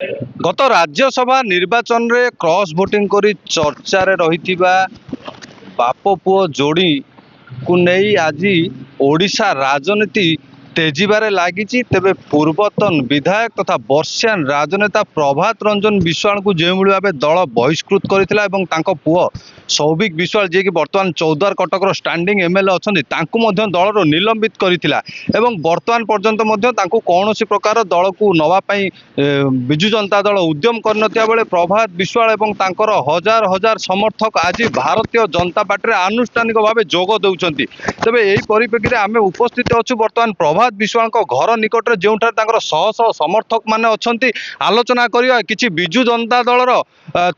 गत राज्यसभा निर्वाचन रे क्रॉस भोटिंग करी चर्चा रे रहिथिबा बाप पुओ जोड़ी को नहीं आज ओडिशा राजनीति तेजिबारे लागिछि। तेबे पूर्वतन विधायक तथा वर्षियान राजनेता प्रभात रंजन विश्वाल को जो भाव दल बहिष्कृत करथिला एवं तांको पुओ सौभिक विश्वाल जी की बर्तमान चौद्वार कटकर स्टैंडिंग एमएलए अच्छी दल निलंबित करथिला एवं बर्तमान पर्यंत कौन प्रकार दल को नवापाई विजु जनता दल उद्यम करनथिया बेले प्रभात विश्वाल एवं तांकर हजार हजार समर्थक आज भारतीय जनता पार्टी आनुष्ठानिक भाव जोग दौरान। तेबे यही परिप्रेक्षी में आम उपस्थित अच्छु बर्तमान प्रभात विश्वाल घर निकट जो शह शह समर्थक मैंने अच्छा आलोचना करवा कि विजु जनता दलर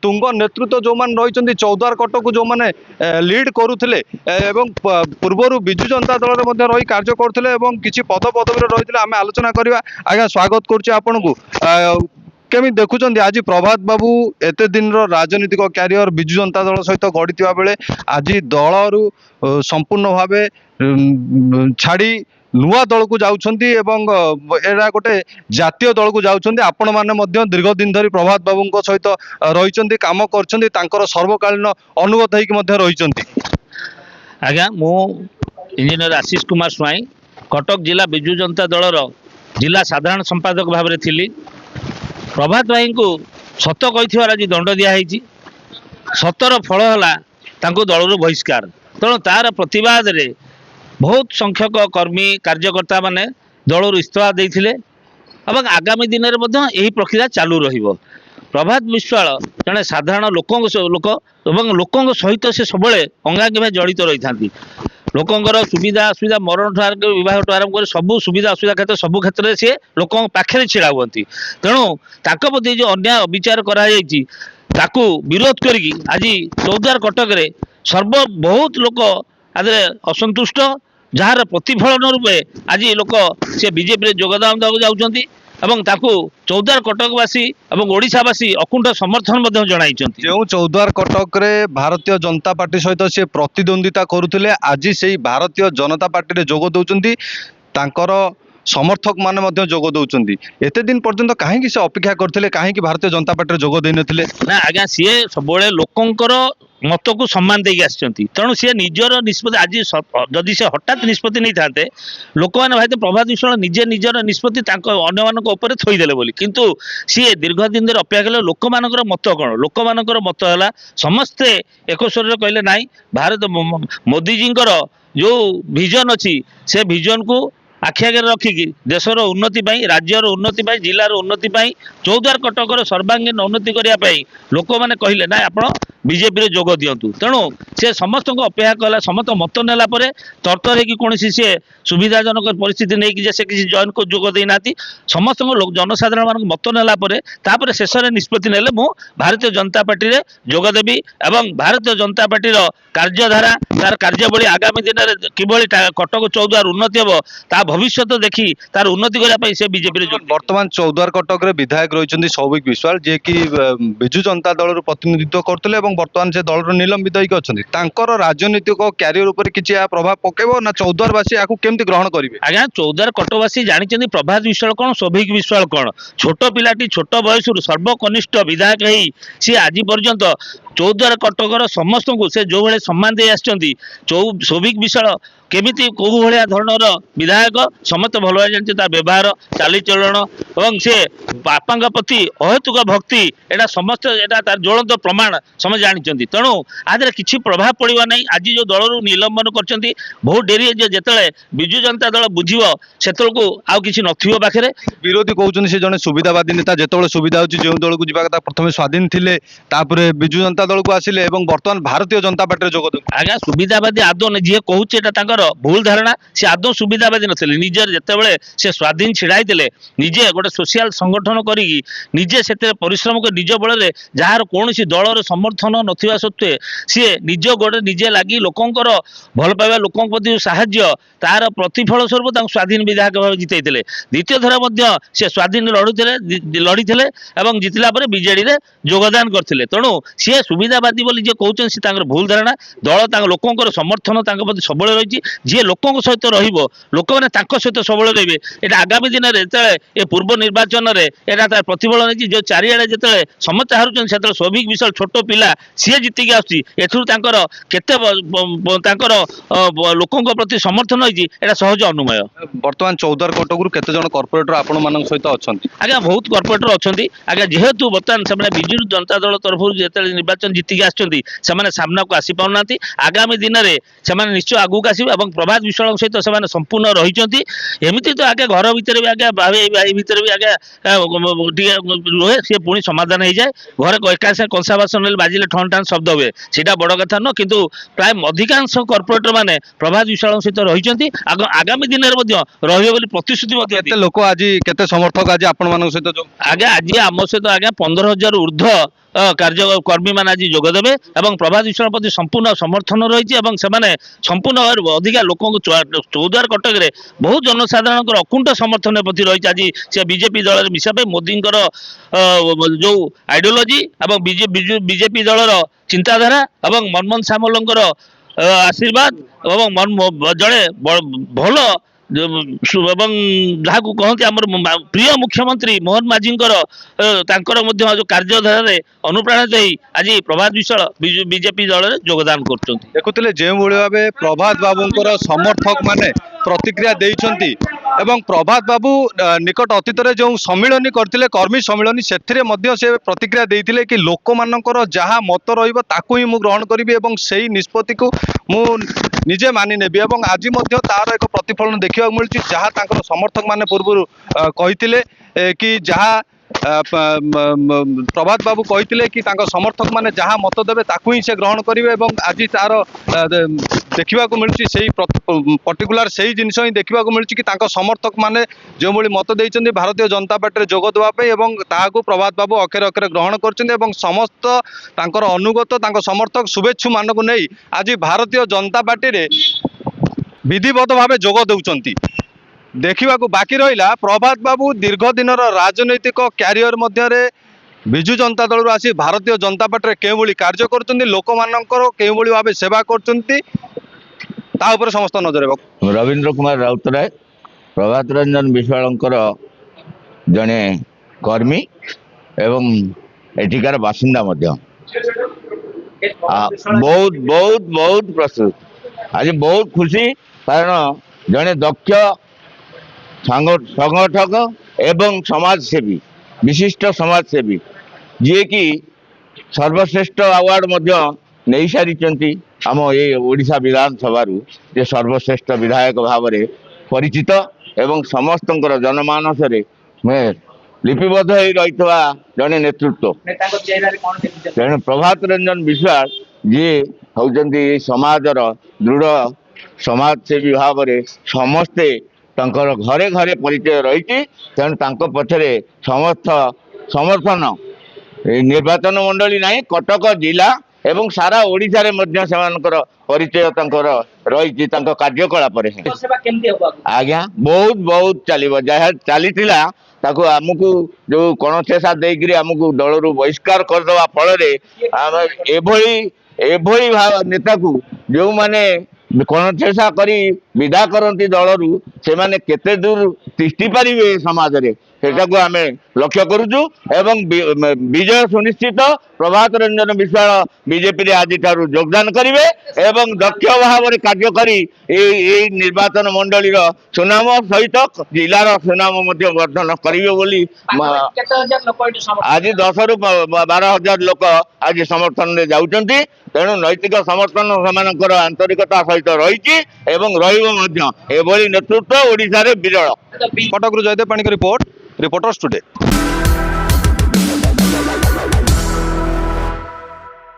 तुंग नेतृत्व जो मैंने रही चौद्वार कटक को जो मैंने लीड करुले पूर्वर विजु जनता दल में रही कार्य करुले किसी पद पदवी रही आम आलोचना करवा। आज्ञा स्वागत करुच्चे आपन को केमी देखुं आज प्रभात बाबू एते दिन राजनीतिक क्यारियर विजु जनता दल सहित गढ़ी बेले आज दलू संपूर्ण भाव छाड़ी नुआ दल को जाउछंती एवं एरा गोटे जातीय दल को जाउछंती। आपण माने दीर्घ दिन धरी प्रभात बाबू सहित रही काम कर सर्वकालीन अनुभूत होती। आज्ञा मु इंजीनियर आशीष कुमार स्वाई कटक जिला विजु जनता दलर जिला साधारण संपादक भाव में थी। प्रभात भाई को सत कही आज दंड दिखाई सतर फल है दलर बहिष्कार। तेणु तार प्रतिवाद रे बहुत संख्यक कर्मी कार्यकर्ता माने दलर इस्तीफा देते और आगामी दिन में यही प्रक्रिया चालू रहिबो। प्रभात विश्वाल जड़े साधारण लोक सहित से सब अंगांगी भाई जड़ित रही था। लोकंर सुविधा असुविधा मरण ठू विवाह ठू आरंभ कर सब सुविधा असुविधा क्षेत्र सब क्षेत्र में सी लोक पाखे छिड़ा हुई। तेणु ताक प्रति जो अन्याय अविचार कराई विरोध करी आज चौद्वार कटक सर्व बहुत लोक आज असंतुष्ट जार प्रतिफलन रूपे आज लोक से बीजेपी योगदान देवाक जाऊँ चौद्वार कटकवासी और ओडिशावासी अकुंठ समर्थन जनाई। जो चौद्वार कटक रे भारतीय जनता पार्टी सहित से प्रतिद्वंदिता करुले आज से भारतीय जनता पार्टी रे जोग दौरान तांकर समर्थक माने जोग दौरान। एते दिन पर्यंत कहीं से अपेक्षा करते कहीं भारतीय जनता पार्टी जोग दे नथिले ना आज्ञा सी सब लोकंकर मत को सम्मान देकी आसचंती। तेणु सी निजर निष्पत्ति आज जदि से हठात निष्पत्ति नहीं था लोक मैंने भाई प्रभात विश्वाल निजे निजर निष्पत्ति अन्य मान थईदेले बोली किंतु सी दीर्घ दिन अपेक्षा कले लोक मानकर मत कौन लोक मानकर मत है समस्ते एक स्वर कहले नाई भारत मोदीजी जो विजन अच्छी से विजन को आखि आगे रखिकी देशर उन्नति राज्यर उन्नति जिलार उन्नति चौद्वार कटकर सर्वांगीन उन्नति करने लोक मैंने कहले ना आप बीजेपी जोग दिंतु। तेणु से समस्त को अपेक्षा कला समस्त मत नेला तरतर हो कौन सी सुविधाजनक परिस्थिति नहीं कि से किसी जॉइन को जोग देना समस्त जनसाधारण मान मत नेला शेष में निष्पत्ति नेले मु भारतीय जनता पार्टी रे जोग देवी एवं भारतीय जनता पार्टी कार्यधारा तार कार्यवली आगामी दिन में किभली कटक चौद्वार उन्नति हम ता भविष्य देखी तार उन्नति करने से बीजेपी वर्तमान चौद्वार कटक रे विधायक रही सौभिक विश्वाल जे कि विजु जनता दल प्रतिनिधित्व करते वर्तमान से दल निलंबित होकर राजनीतिक क्यारियर उपर किसी प्रभाव पकेब ना चौद्वारवासी या केमती ग्रहण करेंगे। आज्ञा चौद्वार कटकवासी जानते प्रभात विश्वाल कौन सौभिक विश्वाल कौन छोट पिलाटी छोट बयस सर्वकनिष्ठ विधायक ही सी आज पर्यंत चौद्वार कटकर समस्त को से जो भाई सम्मान दे आसचंती सौभिक विश्वाल केमिति कौ भाया धरणर विधायक समस्त भल भाई जानते व्यवहार चालीचलन और से बापा प्रति अहेतुक भक्ति एटा समस्त एटा तार ज्वलंत प्रमाण समझ जानते। तेणु आदि किसी प्रभाव पड़वा नहीं आज जो दल निलंबन कर बहुत डेरी जिते विजु जनता दल बुझे से आउ कि नथिबो पाखे विरोधी कहते से जड़े सुविधावादी नेता जिते सुविधा होची जो दल को जावा प्रथम स्वाधीन थे विजु जनता दल को आसिले वर्तमान भारतीय जनता पार्टी जोग दे आज्ञा सुविधावादी आदौ जी कहूँ भूल धारणा से आदौ सुविधावादी नथिले निजर जितेबाला से स्वाधीन छिड़ाई निजे गोटे सोशल संगठन करी निजे से परिश्रम कर निज बल जार कौन दलर समर्थन नथिबा सत्वे सी निज गोड़े निजे लगी लोकंर भल पाइबा लोक प्रति साहाय्य तार प्रतिफल स्वरूप स्वाधीन विधायक भाव जितई द्वितीय थर से स्वाधीन लड़ी जितला बीजेडी रे योगदान करते। तेणु सी सुविधावादी बोली जे कहते भूल धारणा दल लोकंर समर्थन प्रति सब रही ଯିଏ ଲୋକଙ୍କ ସହିତ ରହିବ, ଲୋକମାନେ ତାଙ୍କ ସହିତ ସବୁବେଳେ ରହିବେ। ଏଇଟା ଆଗାମୀ ଦିନରେ ଯେତେବେଳେ ଏ ପୂର୍ବ ନିର୍ବାଚନରେ ଏଇଟା ତାର ପ୍ରତିଫଳନ ହେଇଛି, ଯେଉଁ ଚାରିଆଡ଼େ ଯେତେବେଳେ ସମସ୍ତେ ହାରୁଛନ୍ତି ସେତେବେଳେ ସୌଭିକ ବିଶ୍ୱାଳ ଛୋଟ ପିଲା ସିଏ ଜିତିକି ଆସୁଛି। ଏଥିରୁ ତାଙ୍କର କେତେ ତାଙ୍କର ଲୋକଙ୍କ ପ୍ରତି ସମର୍ଥନ ହେଇଛି ଏଇଟା ସହଜ ଅନୁମୟ। ବର୍ତ୍ତମାନ ଚୌଦ୍ୱାର କଟକରୁ କେତେ ଜଣ କର୍ପୋରେଟର ଆପଣମାନଙ୍କ ସହିତ ଅଛନ୍ତି? ଆଜ୍ଞା ବହୁତ କର୍ପୋରେଟର ଅଛନ୍ତି ଆଜ୍ଞା, ଯେହେତୁ ବର୍ତ୍ତମାନ ସେମାନେ ବିଜୁ ଜନତା ଦଳ ତରଫରୁ ଯେତେବେଳେ ନିର୍ବାଚନ ଜିତିକି ଆସିଛନ୍ତି ସେମାନେ ସାମ୍ନାକୁ ଆସିପାରୁନାହାନ୍ତି। ଆଗାମୀ ଦିନରେ ସେମାନେ ନିଶ୍ଚୟ ଆଗକୁ ଆସିବେ ଏବଂ ପ୍ରଭାତ ବିଶ୍ୱାଳଙ୍କ ସହିତ ସେମାନେ ସମ୍ପୂର୍ଣ୍ଣ ରହିଛନ୍ତି। ଏମିତି ତ ଆଜ୍ଞା ଘର ଭିତରେ ବି ଆଜ୍ଞା ଭାଇ ଭିତରେ ବି ଆଜ୍ଞା ଟିକେ ରୁହେ, ସିଏ ପୁଣି ସମାଧାନ ହେଇଯାଏ। ଘରେ ଏକା ସାଙ୍ଗେ କଂସା ବାସନ ବାଜିଲେ ଠନ୍ ଠାନ୍ ଶବ୍ଦ ହୁଏ, ସେଇଟା ବଡ଼ କଥା ନୁହଁ। କିନ୍ତୁ ପ୍ରାୟ ଅଧିକାଂଶ କର୍ପୋରେଟର ମାନେ ପ୍ରଭାତ ବିଶ୍ୱାଳଙ୍କ ସହିତ ରହିଛନ୍ତି, ଆଗାମୀ ଦିନରେ ମଧ୍ୟ ରହିବେ ବୋଲି ପ୍ରତିଶ୍ରୁତି ମଧ୍ୟ କେତେ ଲୋକ ଆଜି, କେତେ ସମର୍ଥକ ଆଜି ଆପଣମାନଙ୍କ ସହିତ ଆଜ୍ଞା ଆଜି ଆମ ସହିତ ଆଜ୍ଞା 15,000 ଊର୍ଦ୍ଧ୍ୱ କାର୍ଯ୍ୟକର୍ମୀ ମାନେ ଆଜି ଯୋଗଦେବେ ଏବଂ ପ୍ରଭାତ ବିଶ୍ୱାଳ ପ୍ରତି ସମ୍ପୂର୍ଣ୍ଣ ସମର୍ଥନ ରହିଛି ଏବଂ ସେମାନେ ସମ୍ପୂର୍ଣ୍ଣ ଭାବରେ ଅଧିକା ଲୋକଙ୍କୁ ଚୌଦ୍ୱାର କଟକରେ ବହୁ ଜନସାଧାରଣଙ୍କର ଅକୁଣ୍ଠ ସମର୍ଥନ ପ୍ରତି ରହିଛି। ଆଜି ସେ ବିଜେପି ଦଳରେ ମିଶିବା ପାଇଁ ମୋଦିଙ୍କର ଯୋଉ ଆଇଡିଓଲୋଜି ଏବଂ ବିଜେପି ଦଳର ଚିନ୍ତାଧାରା ଏବଂ ମନମୋହନ ସାମଲଙ୍କର ଆଶୀର୍ବାଦ ଏବଂ ଜଣେ ଭଲ ଏବଂ ଯାହାକୁ କହନ୍ତି ଆମର ପ୍ରିୟ ମୁଖ୍ୟମନ୍ତ୍ରୀ ମୋହନ ମାଝୀଙ୍କର ତାଙ୍କର ମଧ୍ୟ ଯୋଉ କାର୍ଯ୍ୟଧାରାରେ ଅନୁପ୍ରାଣିତ ହେଇ ଆଜି ପ୍ରଭାତ ବିଶ୍ୱାଳ ବିଜେପି ଦଳରେ ଯୋଗଦାନ କରୁଛନ୍ତି। ଦେଖୁଥିଲେ ଯେଉଁଭଳି ଭାବେ ପ୍ରଭାତ ବାବୁଙ୍କର ସମର୍ଥକ ମାନେ ପ୍ରତିକ୍ରିୟା ଦେଇଛନ୍ତି ଏବଂ ପ୍ରଭାତ ବାବୁ ନିକଟ ଅତୀତରେ ଯେଉଁ ସମ୍ମିଳନୀ କରିଥିଲେ କର୍ମୀ ସମ୍ମିଳନୀ, ସେଥିରେ ମଧ୍ୟ ସେ ପ୍ରତିକ୍ରିୟା ଦେଇଥିଲେ କି ଲୋକମାନଙ୍କର ଯାହା ମତ ରହିବ ତାକୁ ହିଁ ମୁଁ ଗ୍ରହଣ କରିବି ଏବଂ ସେଇ ନିଷ୍ପତ୍ତିକୁ ମୁଁ ନିଜେ ମାନି ନେବି ଏବଂ ଆଜି ମଧ୍ୟ ତାର ଏକ ପ୍ରତିଫଳନ ଦେଖିବାକୁ ମିଳୁଛି। ଯାହା ତାଙ୍କର ସମର୍ଥକ ମାନେ ପୂର୍ବରୁ କହିଥିଲେ କି ଯାହା ପ୍ରଭାତ ବାବୁ କହିଥିଲେ କି ତାଙ୍କ ସମର୍ଥକ ମାନେ ଯାହା ମତ ଦେବେ ତାକୁ ହିଁ ସେ ଗ୍ରହଣ କରିବେ ଏବଂ ଆଜି ତାର ଦେଖିବାକୁ ମିଳୁଛି ସେଇ ପର୍ଟିକୁଲାର ସେଇ ଜିନିଷ ହିଁ ଦେଖିବାକୁ ମିଳୁଛି କି ତାଙ୍କ ସମର୍ଥକ ମାନେ ଯେଉଁଭଳି ମତ ଦେଇଛନ୍ତି ଭାରତୀୟ ଜନତା ପାର୍ଟିରେ ଯୋଗ ଦେବା ପାଇଁ ଏବଂ ତାହାକୁ ପ୍ରଭାତ ବାବୁ ଅକ୍ଷରେ ଅକ୍ଷରେ ଗ୍ରହଣ କରିଛନ୍ତି ଏବଂ ସମସ୍ତ ତାଙ୍କର ଅନୁଗତ ତାଙ୍କ ସମର୍ଥକ ଶୁଭେଚ୍ଛୁ ମାନଙ୍କୁ ନେଇ ଆଜି ଭାରତୀୟ ଜନତା ପାର୍ଟିରେ ବିଧିବଦ୍ଧ ଭାବେ ଯୋଗ ଦେଉଛନ୍ତି। ଦେଖିବାକୁ ବାକି ରହିଲା ପ୍ରଭାତ ବାବୁ ଦୀର୍ଘ ଦିନର ରାଜନୈତିକ କ୍ୟାରିୟର ମଧ୍ୟରେ ବିଜୁ ଜନତା ଦଳରୁ ଆସି ଭାରତୀୟ ଜନତା ପାର୍ଟିରେ କେଉଁଭଳି କାର୍ଯ୍ୟ କରୁଛନ୍ତି, ଲୋକମାନଙ୍କର କେଉଁଭଳି ଭାବେ ସେବା କରୁଛନ୍ତି, ତା ଉପରେ ସମସ୍ତ ନଜର ହେବ। ରବୀନ୍ଦ୍ର କୁମାର ରାଉତରାୟ ପ୍ରଭାତ ରଞ୍ଜନ ବିଶ୍ୱାଳଙ୍କର ଜଣେ କର୍ମୀ ଏବଂ ଏଠିକାର ବାସିନ୍ଦା ମଧ୍ୟ। ବହୁତ ବହୁତ ବହୁତ ପ୍ରସ୍ତୁତ, ଆଜି ବହୁତ ଖୁସି, କାରଣ ଜଣେ ଦକ୍ଷ ସଂଗଠକ ଏବଂ ସମାଜସେବୀ, ବିଶିଷ୍ଟ ସମାଜସେବୀ ଯିଏକି ସର୍ବଶ୍ରେଷ୍ଠ ଆୱାର୍ଡ ମଧ୍ୟ ନେଇସାରିଛନ୍ତି ଆମ ଏ ଓଡ଼ିଶା ବିଧାନସଭାରୁ, ଯେ ସର୍ବଶ୍ରେଷ୍ଠ ବିଧାୟକ ଭାବରେ ପରିଚିତ ଏବଂ ସମସ୍ତଙ୍କର ଜନମାନସରେ ଲିପିବଦ୍ଧ ହୋଇ ରହିଥିବା ଜଣେ ନେତୃତ୍ୱ। ତେଣୁ ପ୍ରଭାତ ରଞ୍ଜନ ବିଶ୍ୱାଳ ଯିଏ ହେଉଛନ୍ତି ଏ ସମାଜର ଦୃଢ଼ ସମାଜସେବୀ ଭାବରେ ସମସ୍ତେ ତାଙ୍କର ଘରେ ଘରେ ପରିଚୟ ରହିଛି। ତେଣୁ ତାଙ୍କ ପଛରେ ସମର୍ଥନ ନିର୍ବାଚନ ମଣ୍ଡଳୀ ନାହିଁ, କଟକ ଜିଲ୍ଲା ଏବଂ ସାରା ଓଡ଼ିଶାରେ ମଧ୍ୟ ସେମାନଙ୍କର ପରିଚୟ ତାଙ୍କର ରହିଛି ତାଙ୍କ କାର୍ଯ୍ୟକଳାପରେ। ଆଜ୍ଞା ବହୁତ ବହୁତ ଚାଲିବ, ଯାହା ଚାଲିଥିଲା ତାକୁ ଆମକୁ ଯୋଉ କଣଚେଷା ଦେଇକିରି ଆମକୁ ଦଳରୁ ବହିଷ୍କାର କରିଦେବା ଫଳରେ ଆମେ ଏଭଳି ନେତାକୁ ଯେଉଁମାନେ କଣଚେଷା କରି ବିଦା କରନ୍ତି ଦଳରୁ, ସେମାନେ କେତେ ଦୂର ତିଷ୍ଠି ପାରିବେ ସମାଜରେ ସେଟାକୁ ଆମେ ଲକ୍ଷ୍ୟ କରୁଛୁ ଏବଂ ବିଜୟ ସୁନିଶ୍ଚିତ। ପ୍ରଭାତ ରଞ୍ଜନ ବିଶ୍ୱାଳ ବିଜେପିରେ ଆଜିଠାରୁ ଯୋଗଦାନ କରିବେ ଏବଂ ଦକ୍ଷ ଭାବରେ କାର୍ଯ୍ୟ କରି ଏଇ ନିର୍ବାଚନ ମଣ୍ଡଳୀର ସୁନାମ ସହିତ ଜିଲ୍ଲାର ସୁନାମ ମଧ୍ୟ ବର୍ଦ୍ଧନ କରିବେ ବୋଲି ଆଜି 10,000 ରୁ 12,000 ଲୋକ ଆଜି ସମର୍ଥନରେ ଯାଉଛନ୍ତି। ତେଣୁ ନୈତିକ ସମର୍ଥନ ସେମାନଙ୍କର ଆନ୍ତରିକତା ସହିତ ରହିଛି ଏବଂ ରହିବ ମଧ୍ୟ। ଏଭଳି ନେତୃତ୍ୱ ଓଡ଼ିଶାରେ ବିରଳ। କଟକରୁ ଜୟଦେବ ପାଣିଙ୍କ ରିପୋର୍ଟ, ରିପୋର୍ଟର୍ସ ଟୁଡେ।